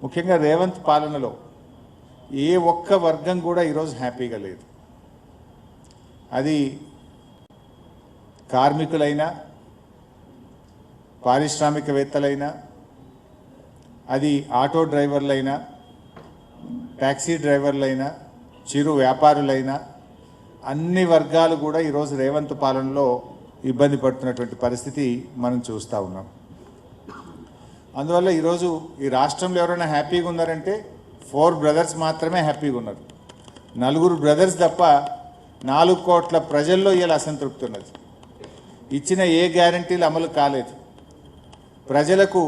ముఖ్యంగా రేవంత్ పాలనలో ఏ ఒక్క వర్గం కూడా ఈరోజు హ్యాపీగా లేదు. అది కార్మికులైనా, పారిశ్రామికవేత్తలైనా, అది ఆటో డ్రైవర్లైనా, ట్యాక్సీ డ్రైవర్లైనా, చిరు వ్యాపారులైనా, అన్ని వర్గాలు కూడా ఈరోజు రేవంత్ పాలనలో ఇబ్బంది పడుతున్నటువంటి పరిస్థితి మనం చూస్తూ ఉన్నాం. అందువల్ల ఈరోజు ఈ రాష్ట్రంలో ఎవరైనా హ్యాపీగా ఉన్నారంటే 4 బ్రదర్స్ మాత్రమే హ్యాపీగా ఉన్నారు. 4 బ్రదర్స్ తప్ప 4 కోట్ల ప్రజల్లో ఇలా అసంతృప్తి ఉన్నది. ఇచ్చిన ఏ గ్యారంటీలు అమలు కాలేదు. ప్రజలకు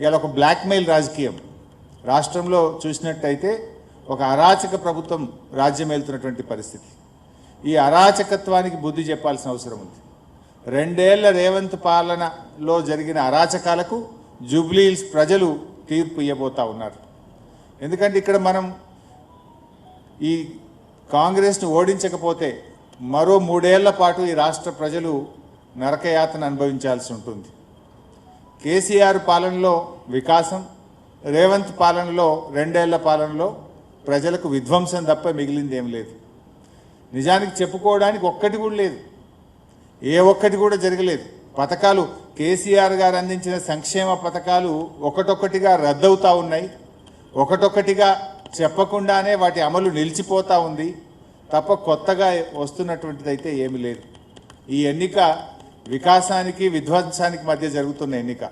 ఇలా ఒక బ్లాక్మెయిల్ రాజకీయం రాష్ట్రంలో చూసినట్టయితే ఒక అరాచక ప్రభుత్వం రాజ్యం వెళ్తున్నటువంటి పరిస్థితి. ఈ అరాచకత్వానికి బుద్ధి చెప్పాల్సిన అవసరం ఉంది. 2 ఏళ్ల రేవంత్ పాలనలో జరిగిన అరాచకాలకు జూబ్లీ హిల్స్ ప్రజలు తీర్పు ఇవ్వబోతా ఉన్నారు. ఎందుకంటే ఇక్కడ మనం ఈ కాంగ్రెస్ను ఓడించకపోతే మరో 3 ఏళ్ల పాటు ఈ రాష్ట్ర ప్రజలు నరకయాతన అనుభవించాల్సి ఉంటుంది. కేసీఆర్ పాలనలో వికాసం, రేవంత్ పాలనలో 2 ఏళ్ల పాలనలో ప్రజలకు విధ్వంసం తప్ప మిగిలింది ఏం లేదు. నిజానికి చెప్పుకోవడానికి ఒక్కటి కూడా లేదు. ఏ ఒక్కటి కూడా జరగలేదు. పథకాలు కేసీఆర్ గారు అందించిన సంక్షేమ పథకాలు ఒకటొక్కటిగా రద్దవుతూ ఉన్నాయి. ఒకటొక్కటిగా చెప్పకుండానే వాటి అమలు నిలిచిపోతూ ఉంది తప్ప కొత్తగా వస్తున్నటువంటిది అయితే ఏమీ లేదు. ఈ ఎన్నిక వికాసానికి విధ్వంసానికి మధ్య జరుగుతున్న ఎన్నిక.